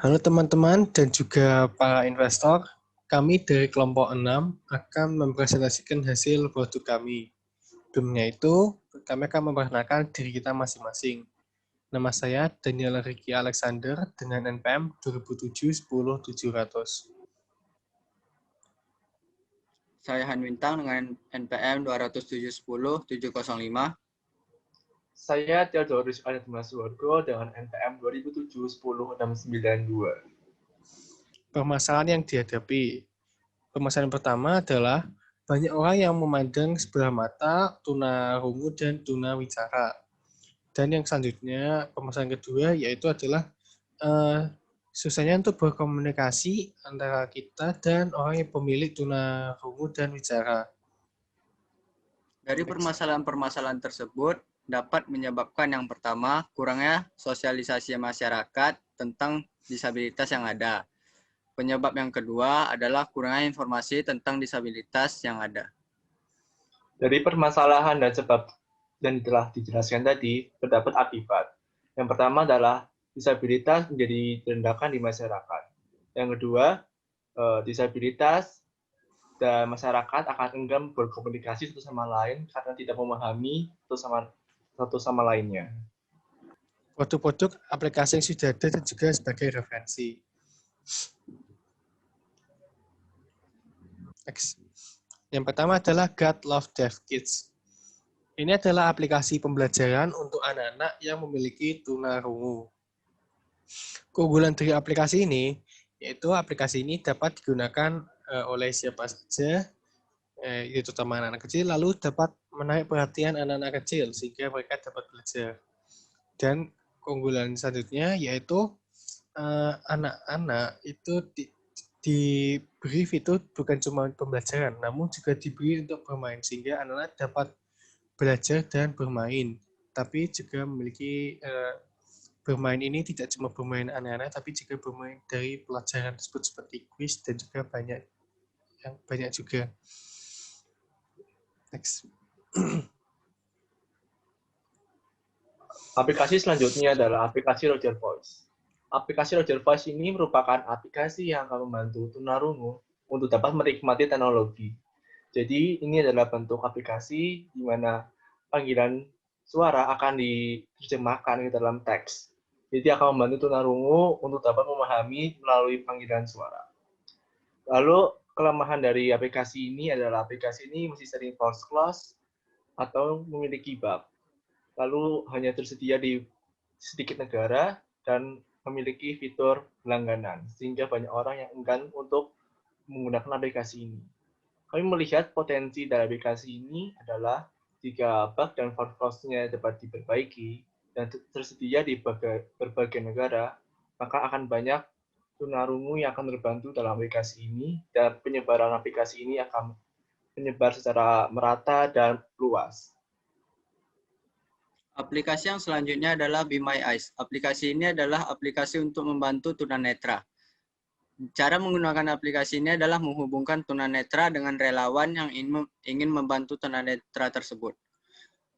Halo teman-teman dan juga para investor, kami dari kelompok 6 akan mempresentasikan hasil produk kami. Sebelumnya itu, kami akan memperkenalkan diri kita masing-masing. Nama saya Daniel Ricky Alexander dengan NPM 2007-10-700. Saya Han Wintang dengan NPM 207-10-705. Saya Theodorus Aditmasuwargo dengan NPM 2007-10-692. Permasalahan yang dihadapi. Permasalahan pertama adalah banyak orang yang memandang sebelah mata tunarungu dan tunawicara. Dan yang selanjutnya, permasalahan kedua yaitu adalah susahnya untuk berkomunikasi antara kita dan orang yang pemilik tunarungu dan wicara. Dari permasalahan-permasalahan tersebut dapat menyebabkan yang pertama, kurangnya sosialisasi masyarakat tentang disabilitas yang ada. Penyebab yang kedua adalah kurangnya informasi tentang disabilitas yang ada. Dari permasalahan dan sebab yang telah dijelaskan tadi, terdapat akibat. Yang pertama adalah disabilitas menjadi direndahkan di masyarakat. Yang kedua, disabilitas dan masyarakat akan enggan berkomunikasi satu sama lain karena tidak memahami satu sama lainnya. Produk-produk aplikasi yang sudah ada dan juga sebagai referensi. Next. Yang pertama adalah God Love Deaf Kids. Ini adalah aplikasi pembelajaran untuk anak-anak yang memiliki tunarungu. Keunggulan dari aplikasi ini, yaitu aplikasi ini dapat digunakan oleh siapa saja, yaitu terutama anak-anak kecil, lalu dapat menarik perhatian anak-anak kecil sehingga mereka dapat belajar. Dan keunggulan selanjutnya yaitu anak-anak itu diberi fitur bukan cuma pembelajaran, namun juga diberi untuk bermain sehingga anak-anak dapat belajar dan bermain, tapi juga memiliki bermain ini tidak cuma bermain anak-anak, tapi juga bermain dari pelajaran tersebut seperti kuis dan juga banyak juga. Next. Aplikasi selanjutnya adalah aplikasi Roger Voice. Aplikasi Roger Voice ini merupakan aplikasi yang akan membantu tunarungu untuk dapat menikmati teknologi. Jadi ini adalah bentuk aplikasi di mana panggilan suara akan diterjemahkan ke dalam teks. Jadi akan membantu tunarungu untuk dapat memahami melalui panggilan suara. Lalu kelemahan dari aplikasi ini adalah aplikasi ini masih sering false close atau memiliki bug. Lalu hanya tersedia di sedikit negara dan memiliki fitur langganan, sehingga banyak orang yang enggan untuk menggunakan aplikasi ini. Kami melihat potensi dari aplikasi ini adalah jika bug dan false-nya dapat diperbaiki dan tersedia di berbagai negara, maka akan banyak tunarungu yang akan terbantu dalam aplikasi ini dan penyebaran aplikasi ini akan menyebar secara merata dan luas. Aplikasi yang selanjutnya adalah Be My Eyes. Aplikasi ini adalah aplikasi untuk membantu tunanetra. Cara menggunakan aplikasi ini adalah menghubungkan tunanetra dengan relawan yang ingin membantu tunanetra tersebut.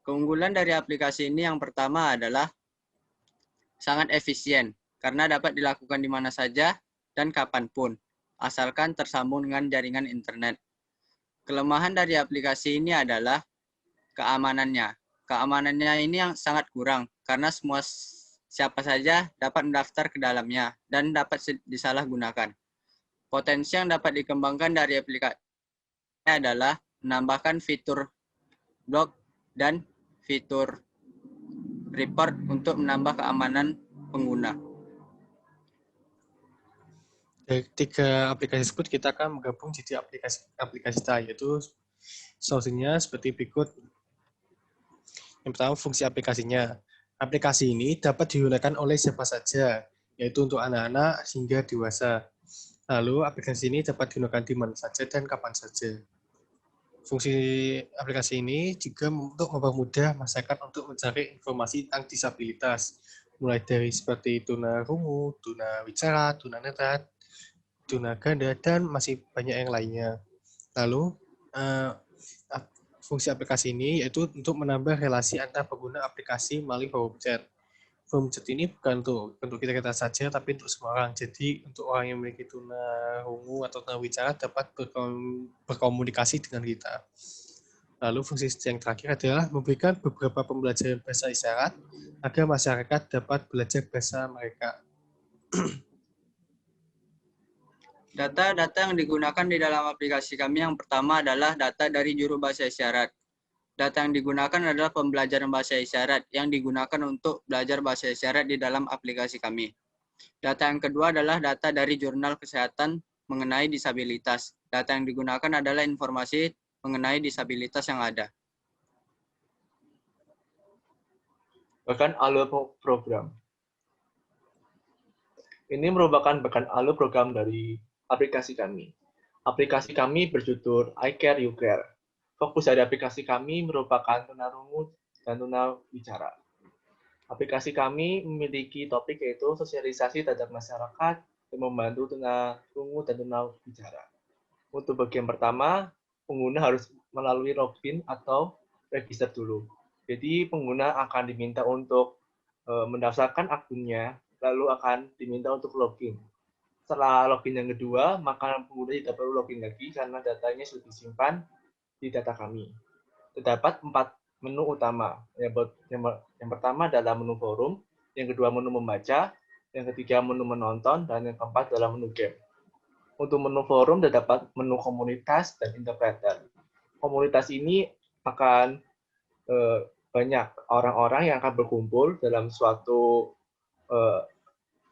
Keunggulan dari aplikasi ini yang pertama adalah sangat efisien karena dapat dilakukan di mana saja dan kapanpun, asalkan tersambung dengan jaringan internet. Kelemahan dari aplikasi ini adalah keamanannya. Keamanannya ini yang sangat kurang karena siapa saja dapat mendaftar ke dalamnya dan dapat disalahgunakan. Potensi yang dapat dikembangkan dari aplikasi adalah menambahkan fitur blog dan fitur report untuk menambah keamanan pengguna. Dari 3 aplikasi tersebut kita akan menggabung jadi aplikasi kita, yaitu solusinya seperti berikut. Yang pertama, fungsi aplikasinya. Aplikasi ini dapat digunakan oleh siapa saja, yaitu untuk anak-anak hingga dewasa. Lalu, aplikasi ini dapat digunakan di mana saja dan kapan saja. Fungsi aplikasi ini juga untuk mempermudah masyarakat untuk mencari informasi tentang disabilitas, mulai dari seperti tunarungu, tunawicara, tunanetra, tunaganda, dan masih banyak yang lainnya. Lalu, fungsi aplikasi ini yaitu untuk menambah relasi antar pengguna aplikasi melalui web chat. form chat ini bukan untuk kita saja, tapi untuk semua orang. Jadi untuk orang yang memiliki tunarungu atau tunawicara dapat berkomunikasi dengan kita. Lalu fungsi yang terakhir adalah memberikan beberapa pembelajaran bahasa isyarat agar masyarakat dapat belajar bahasa mereka. Data-data yang digunakan di dalam aplikasi kami yang pertama adalah data dari juru bahasa isyarat. Data yang digunakan adalah pembelajaran bahasa isyarat yang digunakan untuk belajar bahasa isyarat di dalam aplikasi kami. Data yang kedua adalah data dari jurnal kesehatan mengenai disabilitas. Data yang digunakan adalah informasi mengenai disabilitas yang ada. Bahkan alur program. Ini merupakan bahkan alur program dari aplikasi kami. Aplikasi kami berjudul I Care You Care. Fokus dari aplikasi kami merupakan tunarungu dan tunawicara. Aplikasi kami memiliki topik yaitu sosialisasi terhadap masyarakat yang membantu tunarungu dan tunawicara. Untuk bagian pertama, pengguna harus melalui login atau register dulu. Jadi pengguna akan diminta untuk mendaftarkan akunnya, lalu akan diminta untuk login. Setelah login yang kedua, maka pengguna tidak perlu login lagi karena datanya sudah disimpan di data kami. Terdapat 4 menu utama. Yang pertama adalah menu forum, yang kedua menu membaca, yang ketiga menu menonton, dan yang keempat adalah menu game. Untuk menu forum terdapat menu komunitas dan interpreter. Komunitas ini akan banyak orang-orang yang akan berkumpul dalam suatu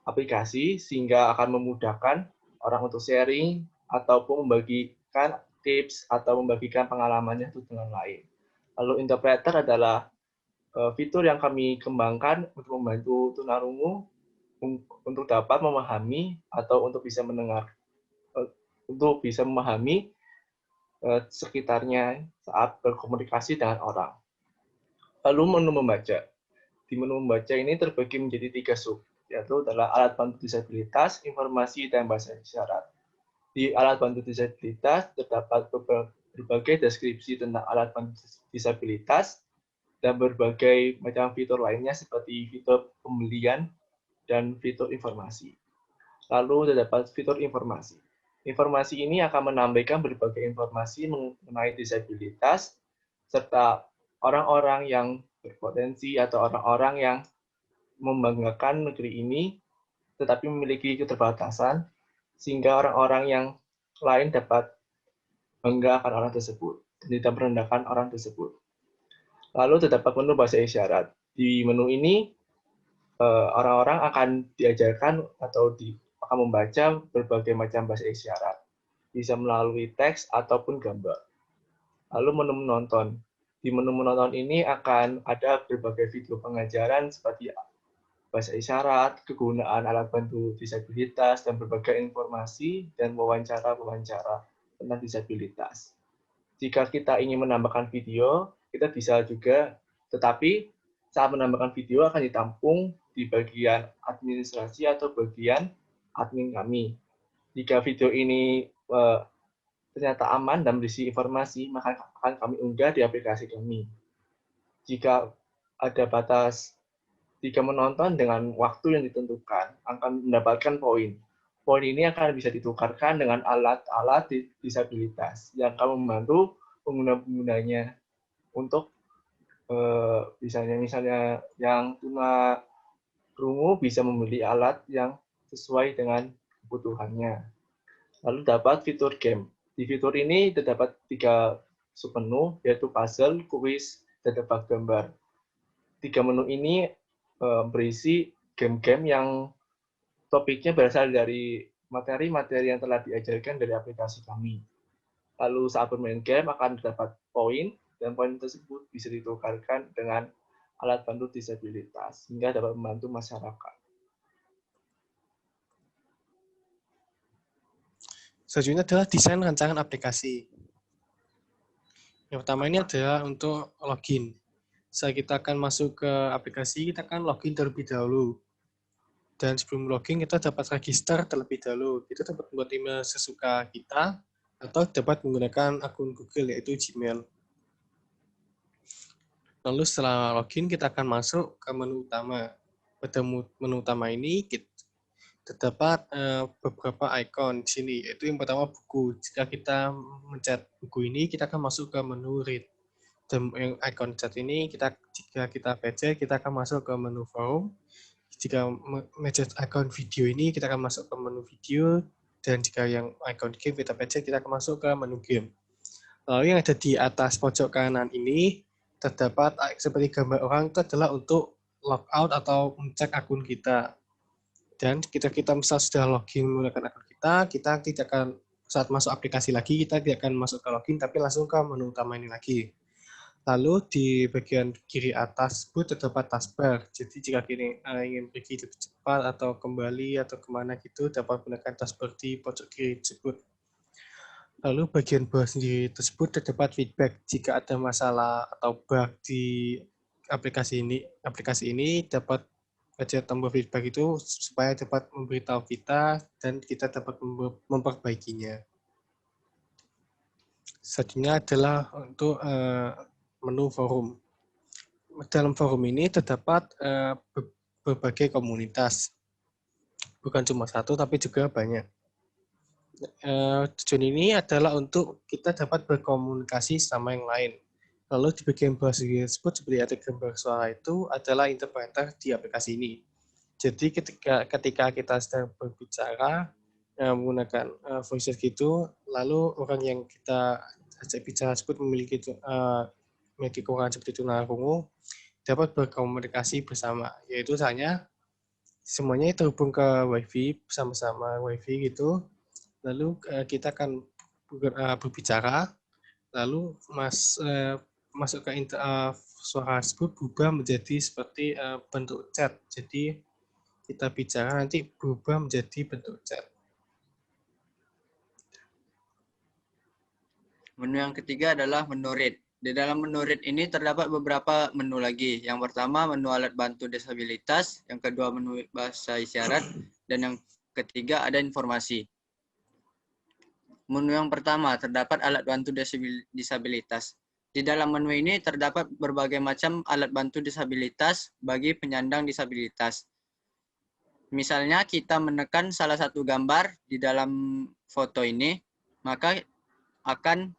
aplikasi sehingga akan memudahkan orang untuk sharing ataupun membagikan tips atau membagikan pengalamannya dengan lain. Lalu interpreter adalah fitur yang kami kembangkan untuk membantu tunarungu untuk dapat memahami atau untuk bisa mendengar, untuk bisa memahami sekitarnya saat berkomunikasi dengan orang. Lalu menu membaca. Di menu membaca ini terbagi menjadi 3 sub, yaitu adalah alat bantu disabilitas, informasi, dan bahasa isyarat. Di alat bantu disabilitas terdapat berbagai deskripsi tentang alat bantu disabilitas dan berbagai macam fitur lainnya seperti fitur pembelian dan fitur informasi. Lalu terdapat fitur informasi. Informasi ini akan menambahkan berbagai informasi mengenai disabilitas serta orang-orang yang berpotensi atau orang-orang yang membanggakan negeri ini tetapi memiliki keterbatasan sehingga orang-orang yang lain dapat bangga akan orang tersebut dan tidak merendahkan orang tersebut. Lalu terdapat menu bahasa isyarat. Di menu ini orang-orang akan diajarkan atau akan membaca berbagai macam bahasa isyarat, bisa melalui teks ataupun gambar. Lalu menu menonton. Di menu menonton ini akan ada berbagai video pengajaran seperti bahasa isyarat, kegunaan alat bantu disabilitas, dan berbagai informasi dan wawancara-wawancara tentang disabilitas. Jika kita ingin menambahkan video, kita bisa juga, tetapi saat menambahkan video akan ditampung di bagian administrasi atau bagian admin kami. Jika video ini ternyata aman dan berisi informasi, maka akan kami unggah di aplikasi kami. Jika ada batas jika menonton dengan waktu yang ditentukan, akan mendapatkan poin. Poin ini akan bisa ditukarkan dengan alat-alat disabilitas yang akan membantu pengguna-penggunanya untuk misalnya yang tunarungu bisa membeli alat yang sesuai dengan kebutuhannya. Lalu dapat fitur game. Di fitur ini terdapat 3 submenu, yaitu puzzle, kuis, dan tebak gambar. 3 menu ini berisi game-game yang topiknya berasal dari materi-materi yang telah diajarkan dari aplikasi kami. Lalu saat bermain game akan terdapat poin, dan poin tersebut bisa ditukarkan dengan alat bantu disabilitas, sehingga dapat membantu masyarakat. Selanjutnya adalah desain rancangan aplikasi. Yang pertama ini adalah untuk login. Saat kita akan masuk ke aplikasi, kita akan login terlebih dahulu. Dan sebelum login, kita dapat register terlebih dahulu. Kita dapat membuat email sesuka kita, atau dapat menggunakan akun Google, yaitu Gmail. Lalu setelah login, kita akan masuk ke menu utama. pada menu utama ini terdapat beberapa ikon di sini, yaitu yang pertama buku. Jika kita mencet buku ini, kita akan masuk ke menu read. Dan yang ikon chat ini, jika kita pencet, kita akan masuk ke menu forum. Jika mencet ikon video ini, kita akan masuk ke menu video. Dan jika yang ikon game kita pencet, kita akan masuk ke menu game. Lalu yang ada di atas pojok kanan ini, terdapat seperti gambar orang, itu adalah untuk logout atau mencek akun kita. Dan kita misal sudah login menggunakan akun kita tidak akan saat masuk aplikasi lagi, kita tidak akan masuk ke login, tapi langsung ke menu utama ini lagi. Lalu di bagian kiri atas terdapat taskbar. Jadi jika ingin pergi lebih cepat atau kembali atau kemana gitu, dapat menggunakan taskbar di pojok kiri tersebut. Lalu bagian bawah sendiri tersebut terdapat feedback. Jika ada masalah atau bug di aplikasi ini dapat baca tombol feedback itu supaya dapat memberitahu kita dan kita dapat memperbaikinya. Selanjutnya adalah untuk menu forum. Dalam forum ini terdapat berbagai komunitas, bukan cuma satu tapi juga banyak. Tujuan ini adalah untuk kita dapat berkomunikasi sama yang lain. Lalu di bagian bawah tersebut seperti ada gambar suara itu adalah interpreter di aplikasi ini. Jadi ketika kita sedang berbicara menggunakan voice chat gitu, lalu orang yang kita ajak bicara tersebut memiliki kekurangan seperti tunarungu dapat berkomunikasi bersama, yaitu semuanya terhubung ke wifi bersama-sama wifi gitu. Lalu kita akan berbicara, lalu masuk ke suara tersebut berubah menjadi seperti bentuk chat. Jadi kita bicara nanti berubah menjadi bentuk chat. Menu yang ketiga adalah menu read. Di dalam menu read ini terdapat beberapa menu lagi. Yang pertama menu alat bantu disabilitas, yang kedua menu bahasa isyarat, dan yang ketiga ada informasi. Menu yang pertama terdapat alat bantu disabilitas. Di dalam menu ini terdapat berbagai macam alat bantu disabilitas bagi penyandang disabilitas. Misalnya kita menekan salah satu gambar di dalam foto ini, maka akan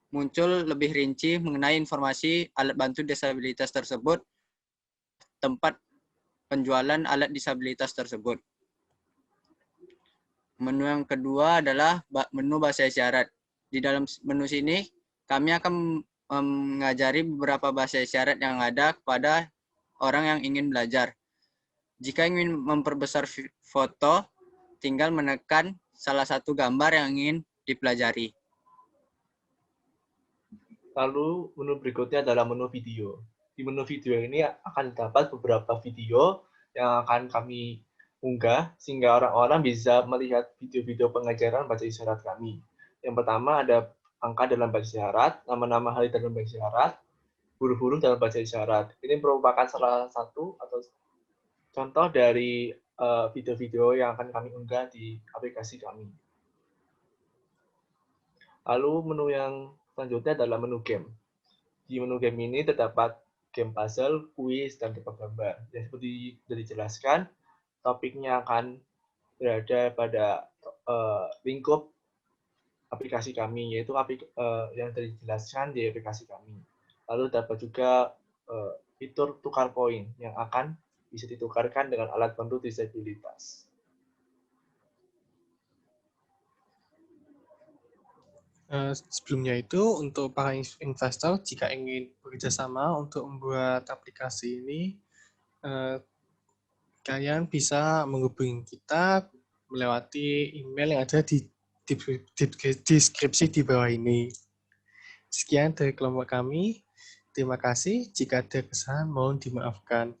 muncul lebih rinci mengenai informasi alat bantu disabilitas tersebut, tempat penjualan alat disabilitas tersebut. Menu yang kedua adalah menu bahasa isyarat. Di dalam menu sini, kami akan mengajari beberapa bahasa isyarat yang ada kepada orang yang ingin belajar. Jika ingin memperbesar foto, tinggal menekan salah satu gambar yang ingin dipelajari. Lalu menu berikutnya adalah menu video. Di menu video ini akan dapat beberapa video yang akan kami unggah sehingga orang-orang bisa melihat video-video pengajaran bahasa isyarat kami. Yang pertama ada angka dalam bahasa isyarat, nama-nama hari dalam bahasa isyarat, huruf-huruf dalam bahasa isyarat. Ini merupakan salah satu atau contoh dari video-video yang akan kami unggah di aplikasi kami. Lalu menu yang selanjutnya adalah menu game. Di menu game ini terdapat game puzzle, kuis, dan tebak gambar. Yang seperti sudah dijelaskan, topiknya akan berada pada lingkup aplikasi kami, yaitu yang sudah dijelaskan di aplikasi kami. Lalu dapat juga fitur tukar poin yang akan bisa ditukarkan dengan alat bantu disabilitas. Sebelumnya itu untuk para investor jika ingin bekerjasama untuk membuat aplikasi ini, kalian bisa menghubungi kita melewati email yang ada di deskripsi di bawah ini. Sekian dari kelompok kami. Terima kasih. Jika ada kesalahan mohon dimaafkan.